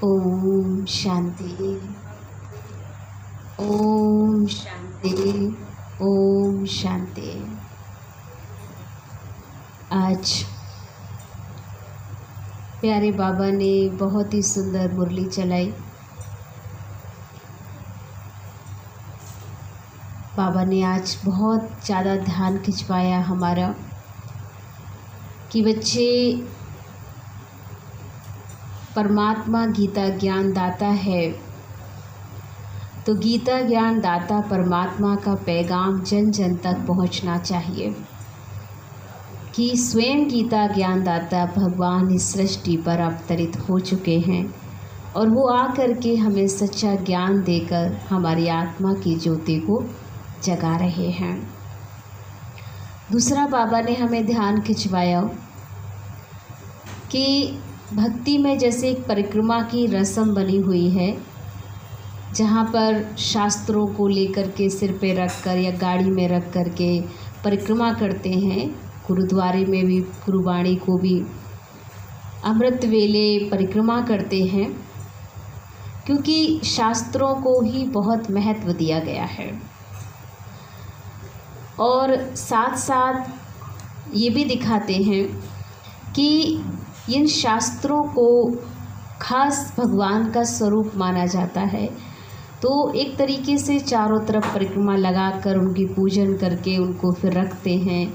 ओम शांति। ओम शांति। ओम शांति। आज प्यारे बाबा ने बहुत ही सुंदर मुरली चलाई। बाबा ने आज बहुत ज़्यादा ध्यान खिंचवाया हमारा कि बच्चे, परमात्मा गीता ज्ञान दाता है, तो गीता ज्ञान दाता परमात्मा का पैगाम जन जन तक पहुंचना चाहिए कि स्वयं गीता ज्ञान दाता भगवान इस सृष्टि पर अवतरित हो चुके हैं और वो आकर के हमें सच्चा ज्ञान देकर हमारी आत्मा की ज्योति को जगा रहे हैं। दूसरा, बाबा ने हमें ध्यान खिंचवाया कि भक्ति में जैसे एक परिक्रमा की रस्म बनी हुई है, जहाँ पर शास्त्रों को लेकर के सिर पे रख कर या गाड़ी में रख कर के परिक्रमा करते हैं। गुरुद्वारे में भी गुरुवाणी को भी अमृत वेले परिक्रमा करते हैं, क्योंकि शास्त्रों को ही बहुत महत्व दिया गया है। और साथ साथ ये भी दिखाते हैं कि इन शास्त्रों को खास भगवान का स्वरूप माना जाता है, तो एक तरीके से चारों तरफ परिक्रमा लगाकर उनकी पूजन करके उनको फिर रखते हैं।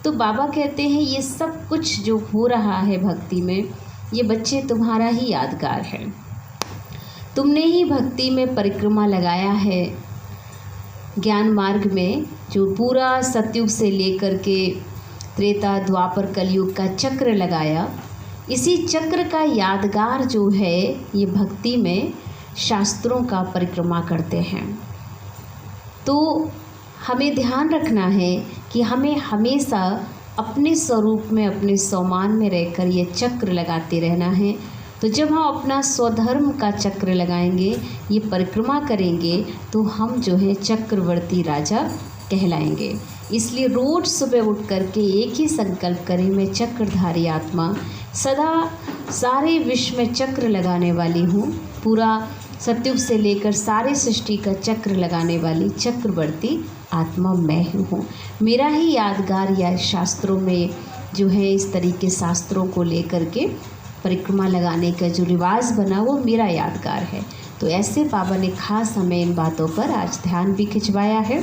तो बाबा कहते हैं ये सब कुछ जो हो रहा है भक्ति में, ये बच्चे तुम्हारा ही यादगार है। तुमने ही भक्ति में परिक्रमा लगाया है। ज्ञान मार्ग में जो पूरा सतयुग से लेकर के त्रेता द्वापर कलयुग का चक्र लगाया, इसी चक्र का यादगार जो है ये भक्ति में शास्त्रों का परिक्रमा करते हैं। तो हमें ध्यान रखना है कि हमें हमेशा अपने स्वरूप में, अपने स्वमान में रहकर ये चक्र लगाते रहना है। तो जब हम अपना स्वधर्म का चक्र लगाएंगे, ये परिक्रमा करेंगे, तो हम जो है चक्रवर्ती राजा कहलाएंगे। इसलिए रोज सुबह उठ करके एक ही संकल्प करें, मैं चक्रधारी आत्मा सदा सारे विश्व में चक्र लगाने वाली हूँ। पूरा सतयुग से लेकर सारे सृष्टि का चक्र लगाने वाली चक्रवर्ती आत्मा मैं ही हूँ। मेरा ही यादगार या शास्त्रों में जो है इस तरीके शास्त्रों को लेकर के परिक्रमा लगाने का जो रिवाज बना वो मेरा यादगार है। तो ऐसे बाबा ने खास हमें इन बातों पर आज ध्यान भी खिंचवाया है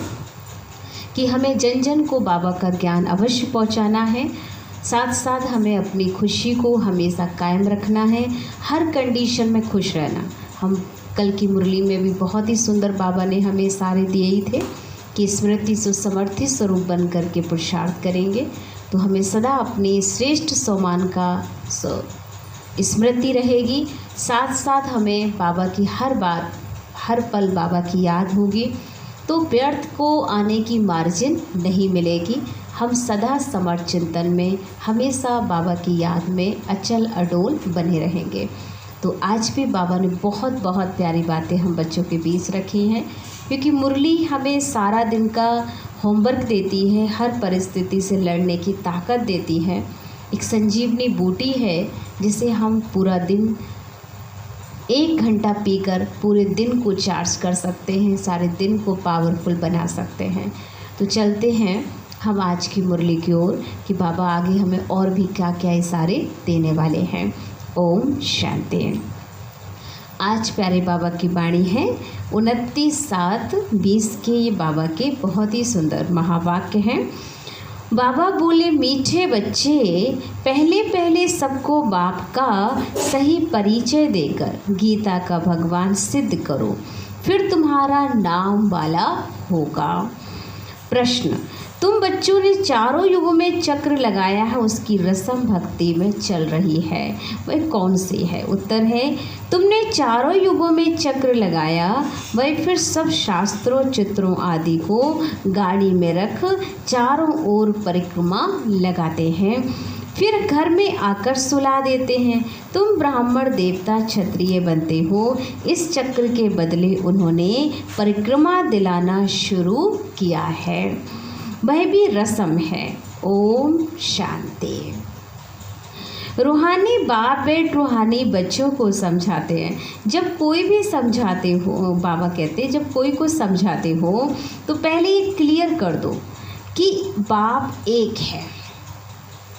कि हमें जन जन को बाबा का ज्ञान अवश्य पहुंचाना है। साथ साथ हमें अपनी खुशी को हमेशा कायम रखना है, हर कंडीशन में खुश रहना। हम कल की मुरली में भी बहुत ही सुंदर बाबा ने हमें सारे दिए ही थे कि स्मृति सुसमर्थित स्वरूप बन करके पुरुषार्थ करेंगे तो हमें सदा अपने श्रेष्ठ स्वमान का स्मृति रहेगी। साथ साथ हमें बाबा की हर बात, हर पल बाबा की याद होगी, तो व्यर्थ को आने की मार्जिन नहीं मिलेगी। हम सदा समर्थ चिंतन में, हमेशा बाबा की याद में अचल अडोल बने रहेंगे। तो आज भी बाबा ने बहुत बहुत प्यारी बातें हम बच्चों के बीच रखी हैं, क्योंकि मुरली हमें सारा दिन का होमवर्क देती है, हर परिस्थिति से लड़ने की ताकत देती है। एक संजीवनी बूटी है जिसे हम पूरा दिन 1 घंटा पीकर पूरे दिन को चार्ज कर सकते हैं, सारे दिन को पावरफुल बना सकते हैं। तो चलते हैं हम आज की मुरली की ओर कि बाबा आगे हमें और भी क्या क्या इशारे देने वाले हैं। ओम शांति। आज प्यारे बाबा की वाणी है 29/7/20 के। ये बाबा के बहुत ही सुंदर महावाक्य हैं। बाबा बोले, मीठे बच्चे, पहले पहले सबको बाप का सही परिचय देकर गीता का भगवान सिद्ध करो, फिर तुम्हारा नाम वाला होगा। प्रश्न, तुम बच्चों ने चारों युगों में चक्र लगाया है, उसकी रस्म भक्ति में चल रही है, वह कौन सी है? उत्तर है, तुमने चारों युगों में चक्र लगाया, वह फिर सब शास्त्रों चित्रों आदि को गाड़ी में रख चारों ओर परिक्रमा लगाते हैं, फिर घर में आकर सुला देते हैं। तुम ब्राह्मण देवता क्षत्रिय बनते हो। इस चक्र के बदले उन्होंने परिक्रमा दिलाना शुरू किया है, वह भी रस्म है। ओम शांति। रूहानी बाप बेट रूहानी बच्चों को समझाते हैं। जब कोई भी समझाते हो, बाबा कहते हैं जब कोई को समझाते हो तो पहले ये क्लियर कर दो कि बाप एक है।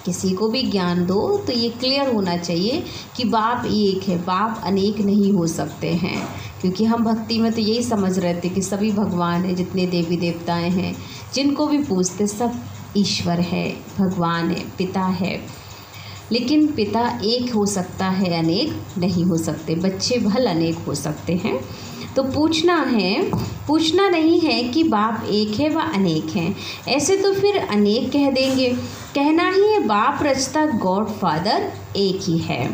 किसी को भी ज्ञान दो तो ये क्लियर होना चाहिए कि बाप एक है, बाप अनेक नहीं हो सकते हैं। क्योंकि हम भक्ति में तो यही समझ रहे थे कि सभी भगवान हैं, जितने देवी देवताएं हैं, जिनको भी पूजते सब ईश्वर है, भगवान है, पिता है। लेकिन पिता एक हो सकता है, अनेक नहीं हो सकते। बच्चे भल अनेक हो सकते हैं। तो पूछना नहीं है कि बाप एक है व अनेक हैं। ऐसे तो फिर अनेक कह देंगे। कहना ही है बाप रचता गॉड फादर एक ही है,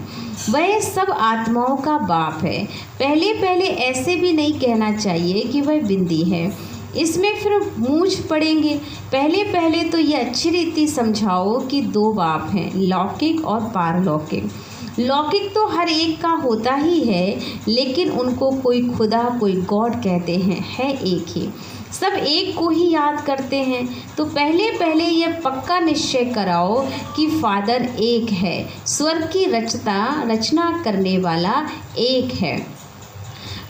वह सब आत्माओं का बाप है। पहले ऐसे भी नहीं कहना चाहिए कि वह बिंदी है, इसमें फिर मूंझ पड़ेंगे। पहले तो ये अच्छी रीति समझाओ कि दो बाप हैं, लौकिक और पारलौकिक। लौकिक तो हर एक का होता ही है, लेकिन उनको कोई खुदा कोई गॉड कहते हैं, है एक ही, सब एक को ही याद करते हैं। तो पहले यह पक्का निश्चय कराओ कि फादर एक है, स्वर्ग की रचना करने वाला एक है।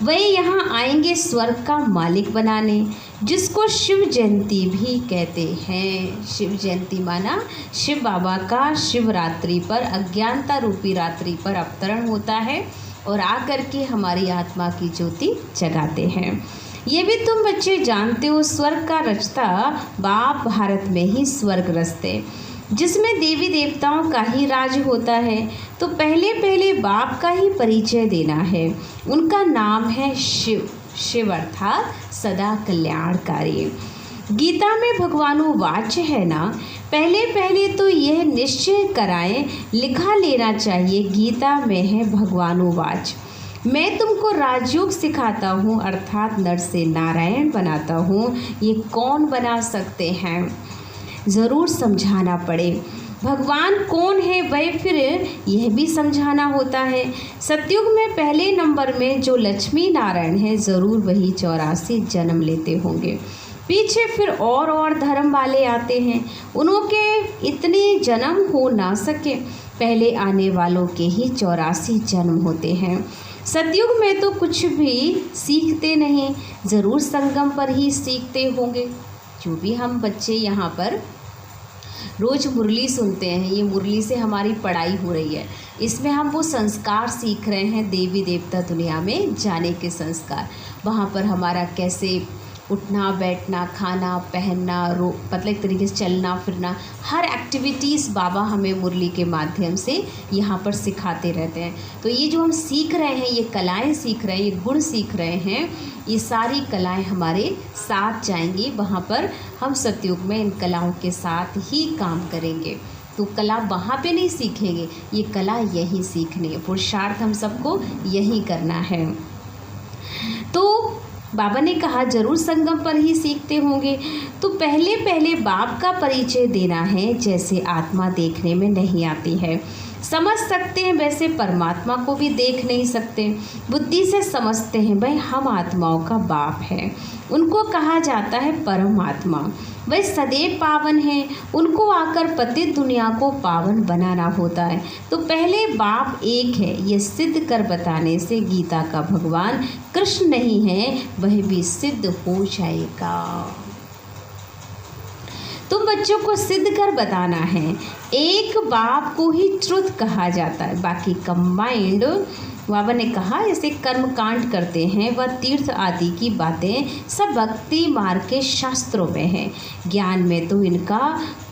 वह यहाँ आएंगे स्वर्ग का मालिक बनाने, जिसको शिव जयंती भी कहते हैं। शिव जयंती माना शिव बाबा का शिवरात्रि पर, अज्ञानता रूपी रात्रि पर अवतरण होता है और आकर के हमारी आत्मा की ज्योति जगाते हैं। ये भी तुम बच्चे जानते हो, स्वर्ग का रचता बाप भारत में ही स्वर्ग रचते, जिसमें देवी देवताओं का ही राज होता है। तो पहले बाप का ही परिचय देना है। उनका नाम है शिव, शिव अर्थात सदा कल्याणकारी। गीता में भगवानो वाच्य है ना। पहले तो यह निश्चय कराएं, लिखा लेना चाहिए, गीता में है भगवानो वाच्य। मैं तुमको राजयोग सिखाता हूँ, अर्थात नर से नारायण बनाता हूँ। ये कौन बना सकते हैं, ज़रूर समझाना पड़े। भगवान कौन है वह फिर यह भी समझाना होता है। सतयुग में पहले नंबर में जो लक्ष्मी नारायण है, ज़रूर वही 84 जन्म लेते होंगे। पीछे फिर और धर्म वाले आते हैं, उनके इतने जन्म हो ना सके, पहले आने वालों के ही 84 जन्म होते हैं। सतयुग में तो कुछ भी सीखते नहीं, ज़रूर संगम पर ही सीखते होंगे। जो भी हम बच्चे यहाँ पर रोज़ मुरली सुनते हैं, ये मुरली से हमारी पढ़ाई हो रही है, इसमें हम वो संस्कार सीख रहे हैं, देवी देवता दुनिया में जाने के संस्कार। वहाँ पर हमारा कैसे उठना बैठना, खाना पहनना, मतलब एक तरीके से चलना फिरना, हर एक्टिविटीज़ बाबा हमें मुरली के माध्यम से यहाँ पर सिखाते रहते हैं। तो ये जो हम सीख रहे हैं, ये कलाएं सीख रहे हैं, ये गुण सीख रहे हैं, ये सारी कलाएं हमारे साथ जाएंगी। वहाँ पर हम सतयुग में इन कलाओं के साथ ही काम करेंगे। तो कला वहाँ पे नहीं सीखेंगे, ये कला यही सीखनी है, पुरुषार्थ हम सबको यही करना है। तो बाबा ने कहा जरूर संगम पर ही सीखते होंगे। तो पहले बाप का परिचय देना है, जैसे आत्मा देखने में नहीं आती है, समझ सकते हैं वैसे परमात्मा को भी देख नहीं सकते, बुद्धि से समझते हैं भाई हम आत्माओं का बाप है। उनको कहा जाता है परमात्मा, वह सदैव पावन है, उनको आकर पतित दुनिया को पावन बनाना होता है। तो पहले बाप एक है, ये सिद्ध कर बताने से गीता का भगवान कृष्ण नहीं है, वह भी सिद्ध हो जाएगा। तुम बच्चों को सिद्ध कर बताना है, एक बाप को ही ट्रुथ कहा जाता है, बाकी कंबाइंड बाबा ने कहा जैसे कर्म कांड करते हैं वह तीर्थ आदि की बातें सब भक्ति मार्ग के शास्त्रों में है। ज्ञान में तो इनका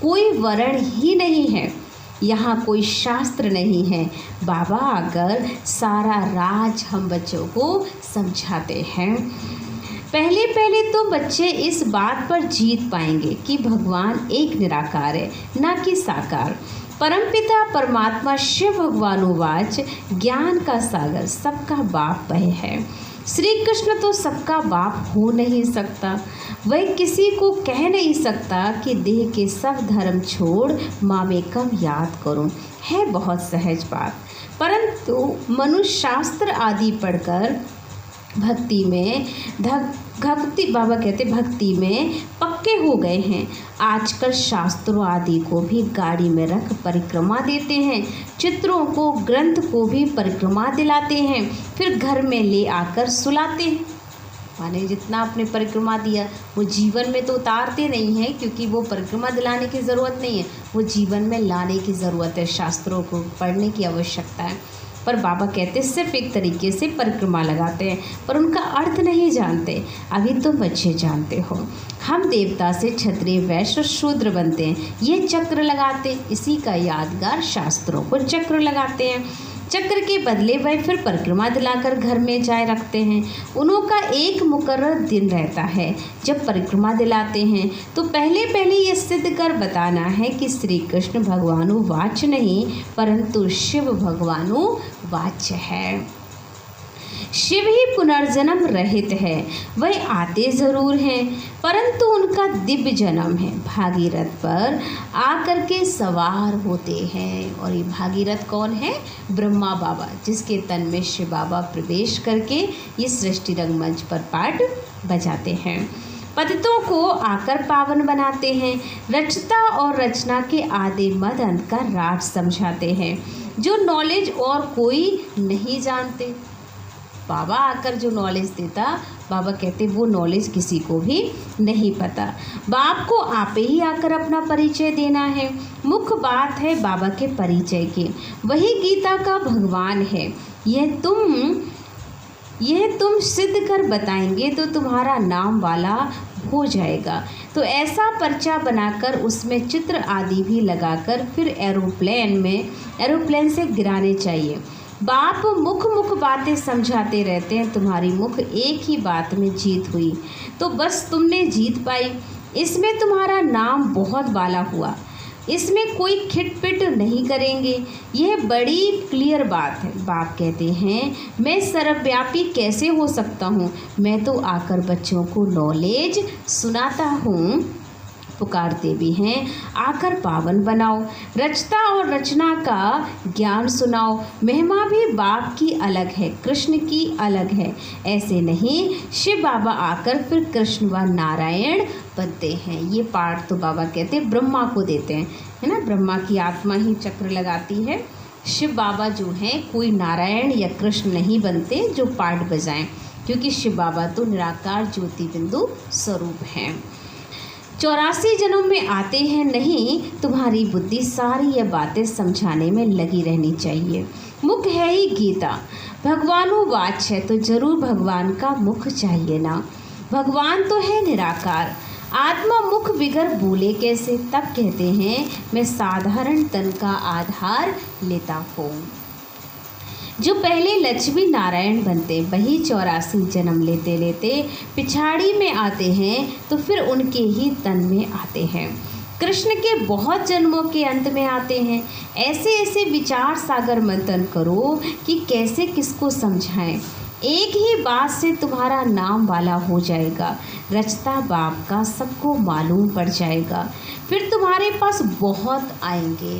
कोई वर्ण ही नहीं है, यहाँ कोई शास्त्र नहीं है। बाबा आकर सारा राज हम बच्चों को समझाते हैं। पहले तो बच्चे इस बात पर जीत पाएंगे कि भगवान एक निराकार है, ना कि साकार। परमपिता परमात्मा शिव भगवानुवाच, ज्ञान का सागर सबका बाप वह है। श्री कृष्ण तो सबका बाप हो नहीं सकता, वह किसी को कह नहीं सकता कि देह के सब धर्म छोड़ माँ में कम याद करूं, है बहुत सहज बात। परंतु मनुष्य शास्त्र आदि पढ़कर भक्ति में बाबा कहते भक्ति में पक्के हो गए हैं। आजकल शास्त्रों आदि को भी गाड़ी में रख परिक्रमा देते हैं, चित्रों को ग्रंथ को भी परिक्रमा दिलाते हैं, फिर घर में ले आकर सुलाते हैं। माने जितना आपने परिक्रमा दिया वो जीवन में तो उतारते नहीं हैं, क्योंकि वो परिक्रमा दिलाने की ज़रूरत नहीं है, वो जीवन में लाने की ज़रूरत है, शास्त्रों को पढ़ने की आवश्यकता है। पर बाबा कहते सिर्फ एक तरीके से परिक्रमा लगाते हैं, पर उनका अर्थ नहीं जानते। अभी तो बच्चे जानते हो, हम देवता से क्षत्रिय वैश्य शूद्र बनते हैं, ये चक्र लगाते, इसी का यादगार शास्त्रों को चक्र लगाते हैं। चक्र के बदले वह फिर परिक्रमा दिलाकर घर में जाए रखते हैं। उनका एक मुकर्रर दिन रहता है जब परिक्रमा दिलाते हैं, तो पहले ये सिद्ध कर बताना है कि श्री कृष्ण भगवानु वाच्य नहीं, परंतु शिव भगवानु वाच्य है। शिव ही पुनर्जन्म रहित है, वह आते ज़रूर हैं, परंतु उनका दिव्य जन्म है, भागीरथ पर आकर के सवार होते हैं। और ये भागीरथ कौन है? ब्रह्मा बाबा, जिसके तन में शिव बाबा प्रवेश करके ये सृष्टि रंगमंच पर पाठ बजाते हैं। पतितों को आकर पावन बनाते हैं, रचता और रचना के आदि मद अंत का राज समझाते हैं, जो नॉलेज और कोई नहीं जानते। बाबा आकर जो नॉलेज देता, बाबा कहते वो नॉलेज किसी को भी नहीं पता। बाप को आप ही आकर अपना परिचय देना है। मुख्य बात है बाबा के परिचय की, वही गीता का भगवान है। यह तुम सिद्ध कर बताएंगे तो तुम्हारा नाम वाला हो जाएगा। तो ऐसा पर्चा बनाकर उसमें चित्र आदि भी लगाकर फिर एरोप्लेन से गिराने चाहिए। बाप मुख बातें समझाते रहते हैं, तुम्हारी मुख एक ही बात में जीत हुई तो बस तुमने जीत पाई। इसमें तुम्हारा नाम बहुत वाला हुआ, इसमें कोई खिटपिट नहीं करेंगे। यह बड़ी क्लियर बात है। बाप कहते हैं मैं सर्वव्यापी कैसे हो सकता हूँ, मैं तो आकर बच्चों को नॉलेज सुनाता हूँ। पुकारते भी हैं आकर पावन बनाओ, रचता और रचना का ज्ञान सुनाओ। महिमा भी बाप की अलग है, कृष्ण की अलग है। ऐसे नहीं, शिव बाबा आकर फिर कृष्ण व नारायण बनते हैं। ये पाठ तो बाबा कहते हैं ब्रह्मा को देते हैं, है ना। ब्रह्मा की आत्मा ही चक्र लगाती है। शिव बाबा जो हैं कोई नारायण या कृष्ण नहीं बनते जो पाठ बजाएं, क्योंकि शिव बाबा तो निराकार ज्योति बिंदु स्वरूप हैं। 84 जन्म में आते हैं नहीं, तुम्हारी बुद्धि सारी ये बातें समझाने में लगी रहनी चाहिए। मुख है ही गीता, भगवानो वाच है तो जरूर भगवान का मुख चाहिए ना। भगवान तो है निराकार, आत्मा मुख बिगर बोले कैसे। तब कहते हैं मैं साधारण तन का आधार लेता हूँ। जो पहले लक्ष्मी नारायण बनते वही 84 जन्म लेते लेते पिछाड़ी में आते हैं, तो फिर उनके ही तन में आते हैं। कृष्ण के बहुत जन्मों के अंत में आते हैं। ऐसे विचार सागर मंथन करो कि कैसे किसको समझाएं। एक ही बात से तुम्हारा नाम वाला हो जाएगा, रचता बाप का सबको मालूम पड़ जाएगा, फिर तुम्हारे पास बहुत आएंगे।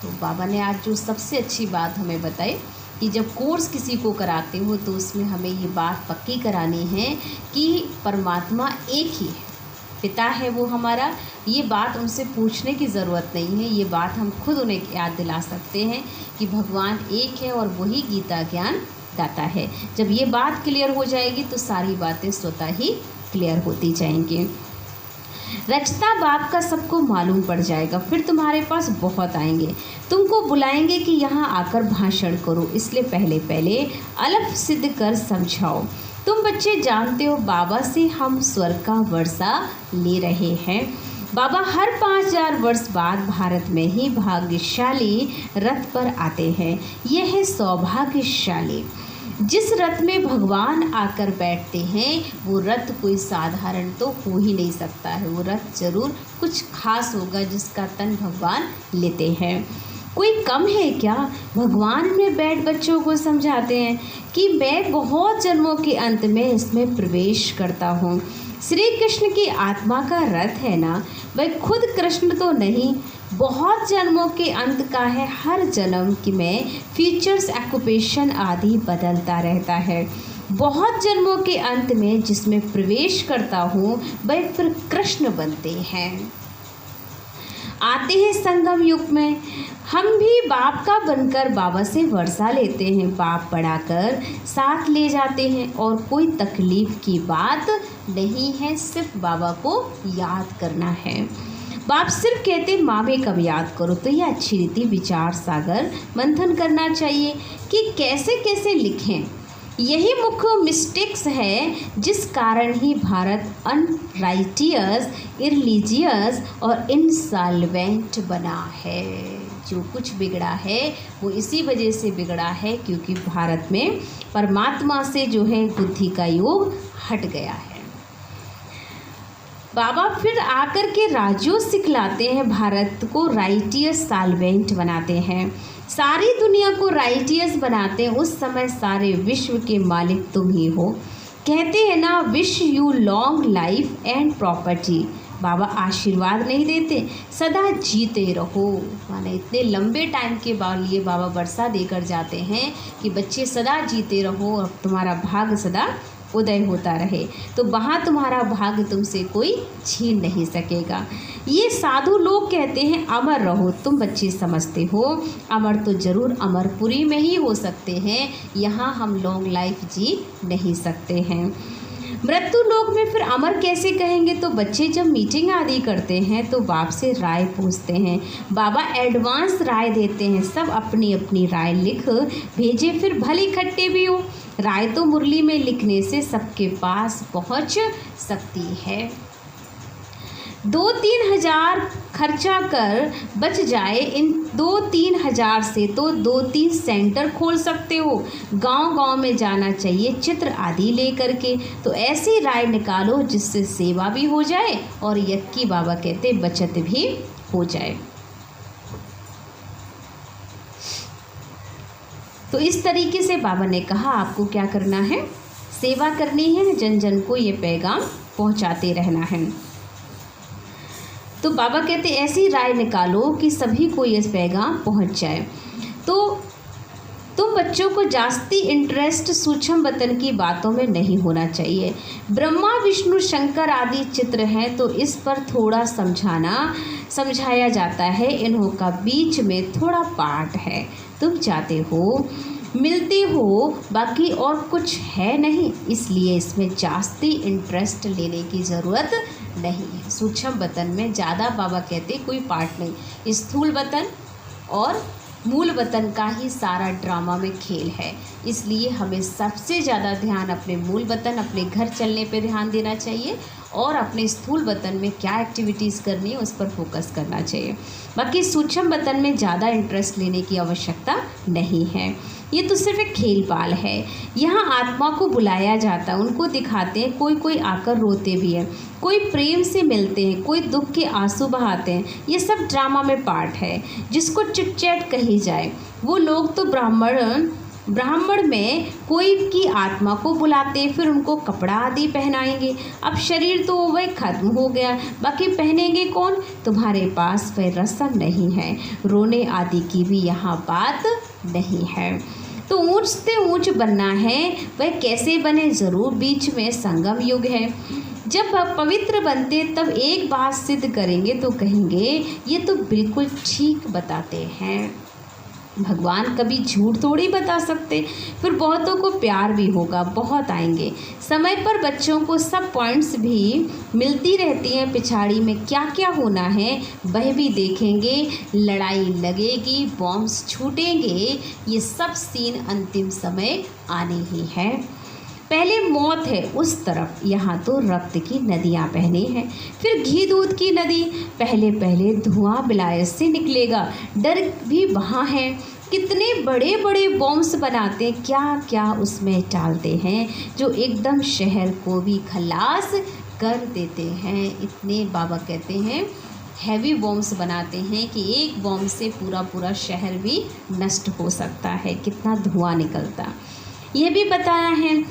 तो बाबा ने आज जो सबसे अच्छी बात हमें बताई कि जब कोर्स किसी को कराते हो तो उसमें हमें ये बात पक्की करानी है कि परमात्मा एक ही है, पिता है वो हमारा। ये बात उनसे पूछने की ज़रूरत नहीं है, ये बात हम खुद उन्हें याद दिला सकते हैं कि भगवान एक है और वही गीता ज्ञान दाता है। जब ये बात क्लियर हो जाएगी तो सारी बातें स्वतः ही क्लियर होती जाएंगी। रचता बाप का सबको मालूम पड़ जाएगा, फिर तुम्हारे पास बहुत आएंगे, तुमको बुलाएंगे कि यहाँ आकर भाषण करो, इसलिए पहले अलफ सिद्ध कर समझाओ। तुम बच्चे जानते हो बाबा से हम स्वर्ग का वर्षा ले रहे हैं। बाबा हर 5000 वर्ष बाद भारत में ही भाग्यशाली रथ पर आते हैं। यह है सौभाग्यशाली। जिस रथ में भगवान आकर बैठते हैं वो रथ कोई साधारण तो हो ही नहीं सकता है, वो रथ जरूर कुछ खास होगा जिसका तन भगवान लेते हैं। कोई कम है क्या? भगवान में बैठ बच्चों को समझाते हैं कि मैं बहुत जन्मों के अंत में इसमें प्रवेश करता हूँ। श्री कृष्ण की आत्मा का रथ है ना, वह खुद कृष्ण तो नहीं, बहुत जन्मों के अंत का है। हर जन्म की में फीचर्स ऑक्यूपेशन आदि बदलता रहता है। बहुत जन्मों के अंत में जिसमें प्रवेश करता हूँ वह फिर कृष्ण बनते हैं। आते हैं संगम युग में, हम भी बाप का बनकर बाबा से वर्षा लेते हैं। बाप बढ़ाकर साथ ले जाते हैं और कोई तकलीफ की बात नहीं है, सिर्फ बाबा को याद करना है। बाप सिर्फ कहते माँ में कब याद करो। तो यह अच्छी रीति विचार सागर मंथन करना चाहिए कि कैसे कैसे लिखें। यही मुख्य मिस्टेक्स है जिस कारण ही भारत अनराइटियस, इरलिजियस और इंसॉल्वेंट बना है। जो कुछ बिगड़ा है वो इसी वजह से बिगड़ा है क्योंकि भारत में परमात्मा से जो है बुद्धि का योग हट गया है। बाबा फिर आकर के राजयोग सिखलाते हैं, भारत को राइटियस सॉल्वेंट बनाते हैं, सारी दुनिया को राइटियस बनाते हैं। उस समय सारे विश्व के मालिक तुम ही हो। कहते हैं ना, wish you long life and property. बाबा आशीर्वाद नहीं देते, सदा जीते रहो। माने इतने लंबे टाइम के बाद लिए बाबा वर्षा देकर जाते हैं कि बच्चे सदा जीते रहो और तुम्हारा भाग्य सदा उदय होता रहे। तो वहाँ तुम्हारा भाग्य तुमसे कोई छीन नहीं सकेगा। ये साधु लोग कहते हैं अमर रहो। तुम बच्चे समझते हो अमर तो जरूर अमरपुरी में ही हो सकते हैं, यहाँ हम लॉन्ग लाइफ जी नहीं सकते हैं। मृत्यु लोक में फिर अमर कैसे कहेंगे। तो बच्चे जब मीटिंग आदि करते हैं तो बाप से राय पूछते हैं। बाबा एडवांस राय देते हैं, सब अपनी अपनी राय लिख भेजे, फिर भले इकट्ठे भी हो। राय तो मुरली में लिखने से सबके पास पहुंच सकती है। 2-3 हज़ार खर्चा कर बच जाए, इन 2-3 हज़ार से तो 2-3 सेंटर खोल सकते हो। गांव गांव में जाना चाहिए चित्र आदि लेकर के। तो ऐसी राय निकालो जिससे सेवा भी हो जाए और यक्की बाबा कहते बचत भी हो जाए। तो इस तरीके से बाबा ने कहा आपको क्या करना है, सेवा करनी है, जन जन को ये पैगाम पहुंचाते रहना है। तो बाबा कहते ऐसी राय निकालो कि सभी को ये पैगाम पहुंच जाए। तो तुम बच्चों को जास्ती इंटरेस्ट सूक्ष्म वतन की बातों में नहीं होना चाहिए। ब्रह्मा विष्णु शंकर आदि चित्र हैं तो इस पर थोड़ा समझाया जाता है। इन्हों का बीच में थोड़ा पाठ है। तुम चाहते हो मिलते हो, बाकी और कुछ है नहीं, इसलिए इसमें जास्ती इंटरेस्ट लेने की ज़रूरत नहीं है। सूक्ष्म वतन में ज़्यादा बाबा कहते कोई पार्ट नहीं, स्थूल वतन और मूल वतन का ही सारा ड्रामा में खेल है। इसलिए हमें सबसे ज़्यादा ध्यान अपने मूल वतन, अपने घर चलने पे ध्यान देना चाहिए और अपने स्थूल वतन में क्या एक्टिविटीज़ करनी है उस पर फोकस करना चाहिए। बाकी सूक्ष्म वतन में ज़्यादा इंटरेस्ट लेने की आवश्यकता नहीं है। ये तो सिर्फ एक खेल पाल है। यहाँ आत्मा को बुलाया जाता है, उनको दिखाते हैं। कोई कोई आकर रोते भी हैं, कोई प्रेम से मिलते हैं, कोई दुख के आंसू बहाते हैं। ये सब ड्रामा में पार्ट है जिसको चिटचैट कही जाए। वो लोग तो ब्राह्मण में कोई की आत्मा को बुलाते, फिर उनको कपड़ा आदि पहनाएंगे। अब शरीर तो वह खत्म हो गया, बाकी पहनेंगे कौन। तुम्हारे पास वह रस्म नहीं है, रोने आदि की भी यहाँ बात नहीं है। तो ऊंच से ऊंच बनना है, वह कैसे बने, ज़रूर बीच में संगम युग है। जब पवित्र बनते तब एक बात सिद्ध करेंगे तो कहेंगे ये तो बिल्कुल ठीक बताते हैं। भगवान कभी झूठ थोड़ी बता सकते। फिर बहुतों को प्यार भी होगा, बहुत आएंगे। समय पर बच्चों को सब पॉइंट्स भी मिलती रहती हैं। पिछाड़ी में क्या क्या होना है वह भी देखेंगे। लड़ाई लगेगी, बॉम्ब्स छूटेंगे, ये सब सीन अंतिम समय आने ही है। पहले मौत है उस तरफ, यहाँ तो रक्त की नदियाँ बहनी हैं। फिर घी दूध की नदी, पहले पहले धुआं विलायत से निकलेगा, डर भी वहाँ है। कितने बड़े बड़े बॉम्ब्स बनाते हैं, क्या क्या उसमें डालते हैं जो एकदम शहर को भी खलास कर देते हैं। इतने बाबा कहते हैं हैवी बॉम्ब्स बनाते हैं कि एक बॉम्ब से पूरा पूरा शहर भी नष्ट हो सकता है। कितना धुआं निकलता। यह भी बताया है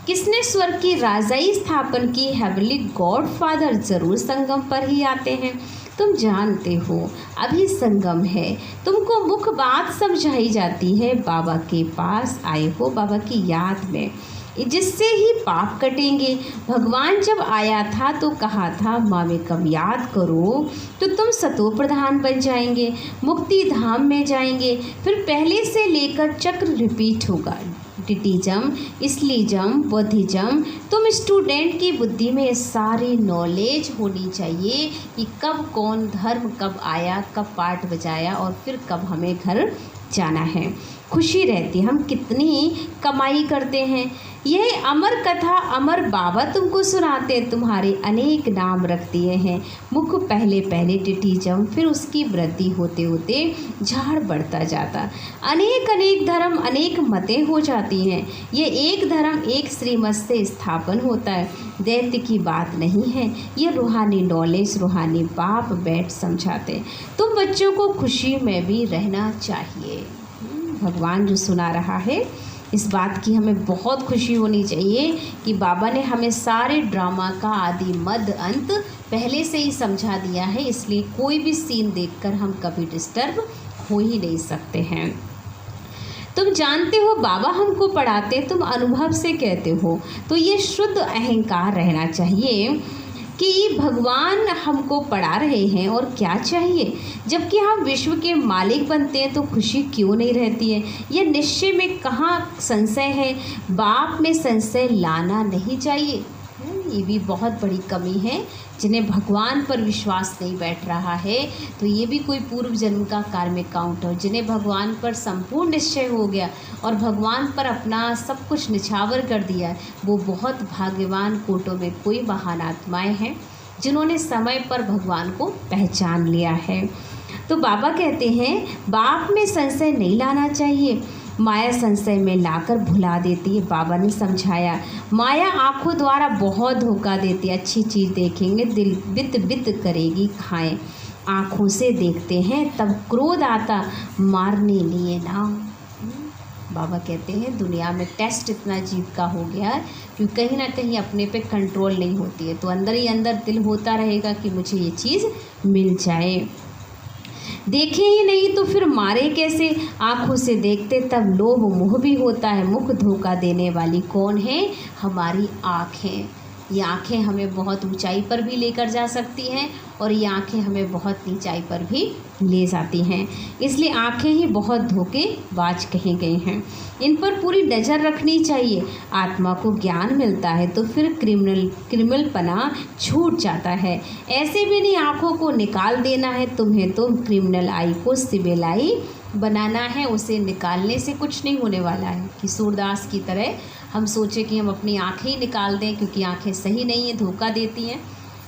किसने स्वर्ग की राजाई स्थापन की। हेवनली गॉड फादर ज़रूर संगम पर ही आते हैं। तुम जानते हो अभी संगम है, तुमको मुख्य बात समझाई जाती है। बाबा के पास आए हो बाबा की याद में, जिससे ही पाप कटेंगे। भगवान जब आया था तो कहा था माँ में कब याद करो तो तुम सतो प्रधान बन जाएंगे, मुक्ति धाम में जाएंगे। फिर पहले से लेकर चक्र रिपीट होगा, डिटिज्म, इस्लिज्म, बौद्धिज्म। तुम स्टूडेंट की बुद्धि में सारी नॉलेज होनी चाहिए कि कब कौन धर्म कब आया, कब पाठ बजाया और फिर कब हमें घर जाना है। खुशी रहती, हम कितनी कमाई करते हैं। यह अमर कथा अमर बाबा तुमको सुनाते, तुम्हारे अनेक नाम रख दिए हैं। मुख पहले पहले डिटिज्म, फिर उसकी वृद्धि होते होते झाड़ बढ़ता जाता। अनेक अनेक धर्म अनेक मतें हो जाती हैं। ये एक धर्म एक श्रीमत से स्थापन होता है, दैत्य की बात नहीं है। ये रूहानी नॉलेज रूहानी बाप बैठ समझाते। तुम बच्चों को खुशी में भी रहना चाहिए। भगवान जो सुना रहा है, इस बात की हमें बहुत खुशी होनी चाहिए कि बाबा ने हमें सारे ड्रामा का आदि मध्य अंत पहले से ही समझा दिया है। इसलिए कोई भी सीन देखकर हम कभी डिस्टर्ब हो ही नहीं सकते हैं। तुम जानते हो बाबा हमको पढ़ाते, तुम अनुभव से कहते हो, तो ये शुद्ध अहंकार रहना चाहिए कि भगवान हमको पढ़ा रहे हैं और क्या चाहिए। जबकि हम विश्व के मालिक बनते हैं तो खुशी क्यों नहीं रहती है। यह निश्चय में कहाँ संशय है, बाप में संशय लाना नहीं चाहिए। ये भी बहुत बड़ी कमी है। जिन्हें भगवान पर विश्वास नहीं बैठ रहा है तो ये भी कोई पूर्व जन्म का कार्मिक काउंट है। जिन्हें भगवान पर संपूर्ण निश्चय हो गया और भगवान पर अपना सब कुछ निछावर कर दिया, वो बहुत भाग्यवान कोटों में कोई महान आत्माएँ हैं जिन्होंने समय पर भगवान को पहचान लिया है। तो बाबा कहते हैं बाप में संशय नहीं लाना चाहिए, माया संशय में लाकर भुला देती है। बाबा ने समझाया माया आँखों द्वारा बहुत धोखा देती है। अच्छी चीज़ देखेंगे दिल बित बित करेगी खाएं, आँखों से देखते हैं तब क्रोध आता मारने लिए ना। बाबा कहते हैं दुनिया में टेस्ट इतना जीव का हो गया है कि कहीं ना कहीं अपने पे कंट्रोल नहीं होती है, तो अंदर ही अंदर दिल होता रहेगा कि मुझे ये चीज़ मिल जाए। देखे ही नहीं तो फिर मारे कैसे, आँखों से देखते तब लोभ मोह भी होता है। मुख धोखा देने वाली कौन है, हमारी आँखें। ये आँखें हमें बहुत ऊंचाई पर भी लेकर जा सकती हैं और ये आँखें हमें बहुत नीचाई पर भी ले जाती हैं। इसलिए आँखें ही बहुत धोखेबाज कही गई हैं, इन पर पूरी नज़र रखनी चाहिए। आत्मा को ज्ञान मिलता है तो फिर क्रिमिनलपना छूट जाता है। ऐसे भी नहीं आँखों को निकाल देना है तुम्हें, तो क्रिमिनल आई को सिविल आई बनाना है। उसे निकालने से कुछ नहीं होने वाला है कि सूरदास की तरह हम सोचे कि हम अपनी आँखें ही निकाल दें क्योंकि आँखें सही नहीं है, धोखा देती हैं।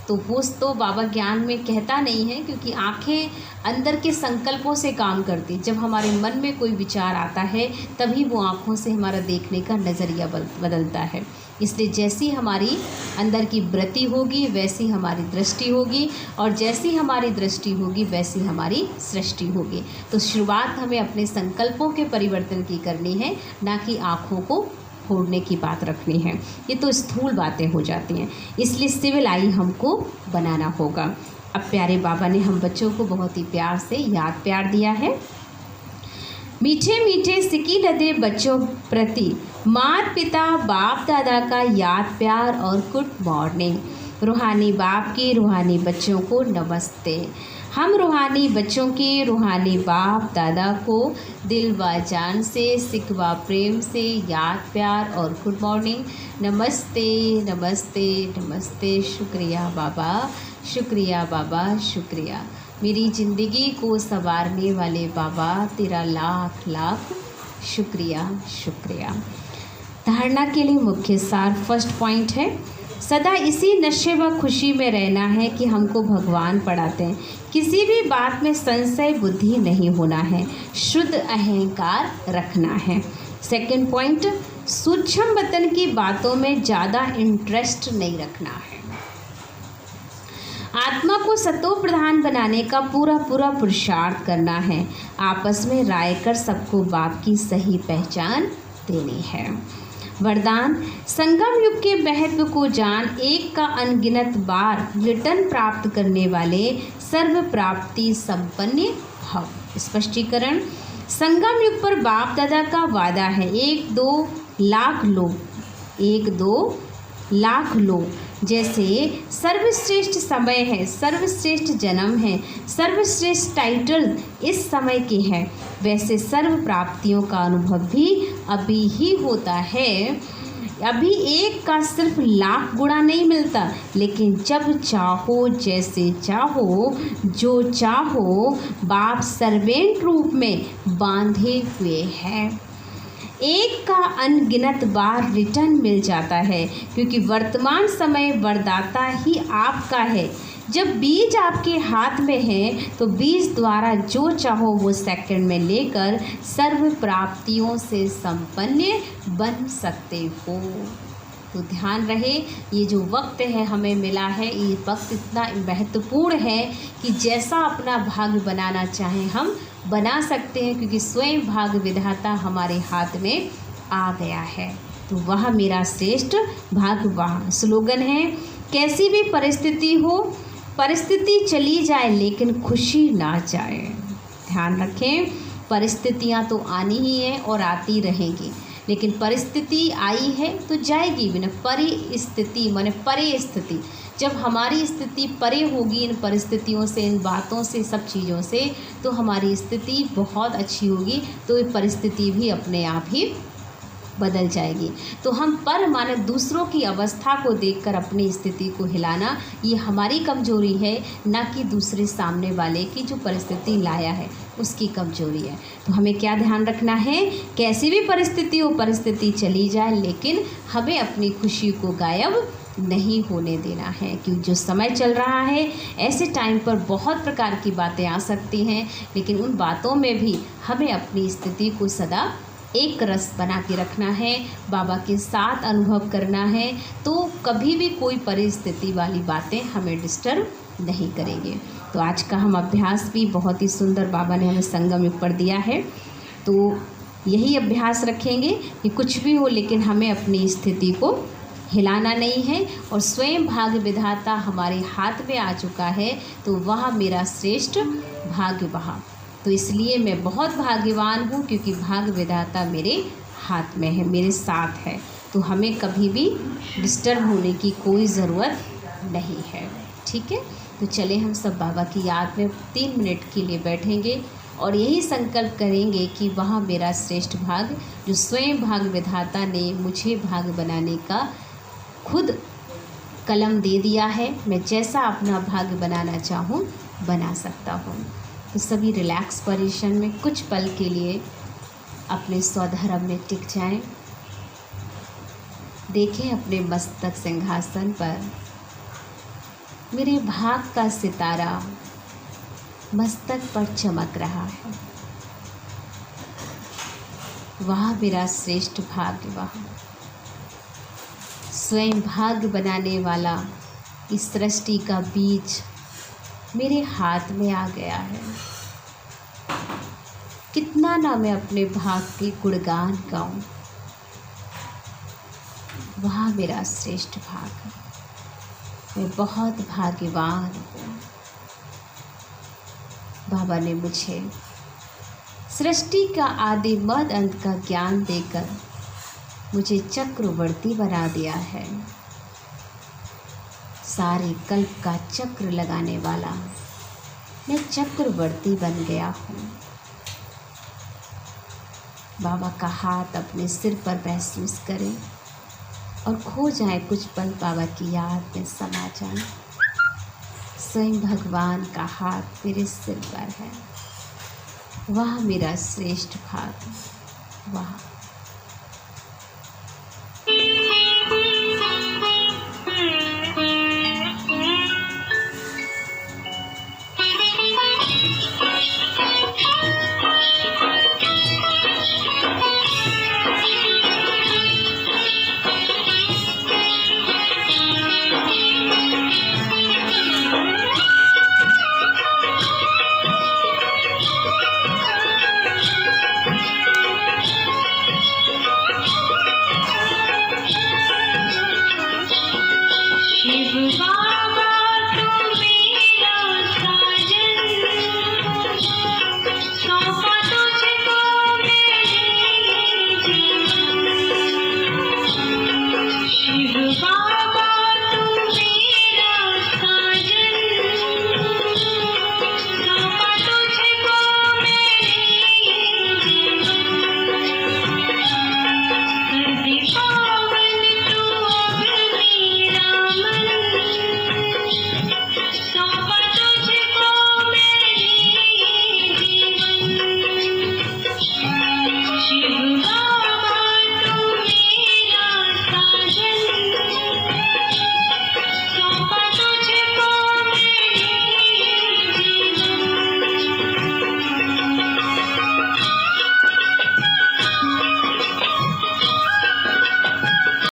तो वो तो बाबा ज्ञान में कहता नहीं है, क्योंकि आँखें अंदर के संकल्पों से काम करती। जब हमारे मन में कोई विचार आता है तभी वो आँखों से हमारा देखने का नज़रिया बदलता है। इसलिए जैसी हमारी अंदर की वृत्ति होगी वैसी हमारी दृष्टि होगी, और जैसी हमारी दृष्टि होगी वैसी हमारी सृष्टि होगी। तो शुरुआत हमें अपने संकल्पों के परिवर्तन की करनी है, ना कि आँखों को फोड़ने की बात रखनी है। ये तो स्थूल बातें हो जाती हैं, इसलिए सिविल आई हमको बनाना होगा। अब प्यारे बाबा ने हम बच्चों को बहुत ही प्यार से याद प्यार दिया है। मीठे मीठे सिकी लदे बच्चों प्रति माता पिता बाप दादा का याद प्यार और गुड मॉर्निंग। रूहानी बाप की रूहानी बच्चों को नमस्ते। हम रूहानी बच्चों के रूहानी बाप दादा को दिल व जान से सिक व प्रेम से याद प्यार और गुड मॉर्निंग। नमस्ते नमस्ते नमस्ते। शुक्रिया बाबा, शुक्रिया बाबा, शुक्रिया। मेरी ज़िंदगी को संवारने वाले बाबा, तेरा लाख लाख शुक्रिया शुक्रिया। धारणा के लिए मुख्य सार फर्स्ट पॉइंट है, सदा इसी नशे व खुशी में रहना है कि हमको भगवान पढ़ाते हैं। किसी भी बात में संशय बुद्धि नहीं होना है, शुद्ध अहंकार रखना है। सेकंड पॉइंट, सूक्ष्म वतन की बातों में ज़्यादा इंटरेस्ट नहीं रखना है। आत्मा को सतो प्रधान बनाने का पूरा पुरुषार्थ करना है। आपस में राय कर सबको बाप की सही पहचान देनी है। वरदान, संगम युग के महत्व को जान, एक का अनगिनत बार रिटर्न प्राप्त करने वाले सर्व प्राप्ति संपन्न भव। स्पष्टीकरण, संगम युग पर बाप दादा का वादा है 1-2 लाख लो, 1-2 लाख लो। जैसे सर्वश्रेष्ठ समय है, सर्वश्रेष्ठ जन्म है, सर्वश्रेष्ठ टाइटल इस समय के है, वैसे सर्व प्राप्तियों का अनुभव भी अभी ही होता है। अभी एक का सिर्फ लाख गुणा नहीं मिलता, लेकिन जब चाहो, जैसे चाहो, जो चाहो, बाप सर्वेंट रूप में बांधे हुए हैं। एक का अनगिनत बार रिटर्न मिल जाता है, क्योंकि वर्तमान समय वरदाता ही आपका है। जब बीज आपके हाथ में है तो बीज द्वारा जो चाहो वो सेकंड में लेकर सर्व प्राप्तियों से संपन्न बन सकते हो। तो ध्यान रहे, ये जो वक्त है हमें मिला है, ये वक्त इतना महत्वपूर्ण है कि जैसा अपना भाग्य बनाना चाहें हम बना सकते हैं, क्योंकि स्वयं भाग्य विधाता हमारे हाथ में आ गया है। तो वह मेरा श्रेष्ठ भाग्य वह स्लोगन है। कैसी भी परिस्थिति हो, परिस्थिति चली जाए लेकिन खुशी ना जाए। ध्यान रखें, परिस्थितियाँ तो आनी ही हैं और आती रहेंगी, लेकिन परिस्थिति आई है तो जाएगी भी ना। परिस्थिति माने परे स्थिति, जब हमारी स्थिति परे होगी इन परिस्थितियों से, इन बातों से, सब चीज़ों से, तो हमारी स्थिति बहुत अच्छी होगी, तो ये परिस्थिति भी अपने आप ही बदल जाएगी। तो हम पर माने दूसरों की अवस्था को देखकर अपनी स्थिति को हिलाना, ये हमारी कमजोरी है, ना कि दूसरे सामने वाले की जो परिस्थिति लाया है उसकी कमजोरी है। तो हमें क्या ध्यान रखना है, कैसी भी परिस्थिति हो, परिस्थिति चली जाए लेकिन हमें अपनी खुशी को गायब नहीं होने देना है। क्योंकि जो समय चल रहा है, ऐसे टाइम पर बहुत प्रकार की बातें आ सकती हैं, लेकिन उन बातों में भी हमें अपनी स्थिति को सदा एक रस बना के रखना है, बाबा के साथ अनुभव करना है, तो कभी भी कोई परिस्थिति वाली बातें हमें डिस्टर्ब नहीं करेंगे। तो आज का हम अभ्यास भी बहुत ही सुंदर बाबा ने हमें संगम युग पर दिया है। तो यही अभ्यास रखेंगे कि कुछ भी हो लेकिन हमें अपनी स्थिति को हिलाना नहीं है, और स्वयं भाग्य विधाता हमारे हाथ में आ चुका है, तो वह मेरा श्रेष्ठ भाग्य वहाँ। तो इसलिए मैं बहुत भाग्यवान हूँ, क्योंकि भाग्य विधाता मेरे हाथ में है, मेरे साथ है। तो हमें कभी भी डिस्टर्ब होने की कोई ज़रूरत नहीं है। ठीक है, तो चले हम सब बाबा की याद में 3 मिनट के लिए बैठेंगे और यही संकल्प करेंगे कि वह मेरा श्रेष्ठ भाग्य, जो स्वयं भाग्य विधाता ने मुझे भाग्य बनाने का खुद कलम दे दिया है, मैं जैसा अपना भाग्य बनाना चाहूँ बना सकता हूँ। तो सभी रिलैक्स पोजीशन में कुछ पल के लिए अपने स्वधर्म में टिक जाएं। देखें अपने मस्तक सिंहासन पर मेरे भाग का सितारा मस्तक पर चमक रहा है। वह मेरा श्रेष्ठ भाग्य, वह स्वयं भाग्य बनाने वाला इस सृष्टि का बीज मेरे हाथ में आ गया है। कितना ना मैं अपने भाग के गुणगान गाऊं। वह मेरा श्रेष्ठ भाग्य, मैं बहुत भाग्यवान हूँ। बाबा ने मुझे सृष्टि का आदि मध्य अंत का ज्ञान देकर मुझे चक्रवर्ती बना दिया है। सारे कल्प का चक्र लगाने वाला मैं चक्रवर्ती बन गया हूँ। बाबा का हाथ अपने सिर पर महसूस करें और खो जाए कुछ पल बाबा की याद में समा जाए। स्वयं भगवान का हाथ मेरे सिर पर है। वह मेरा श्रेष्ठ भाग्य, वह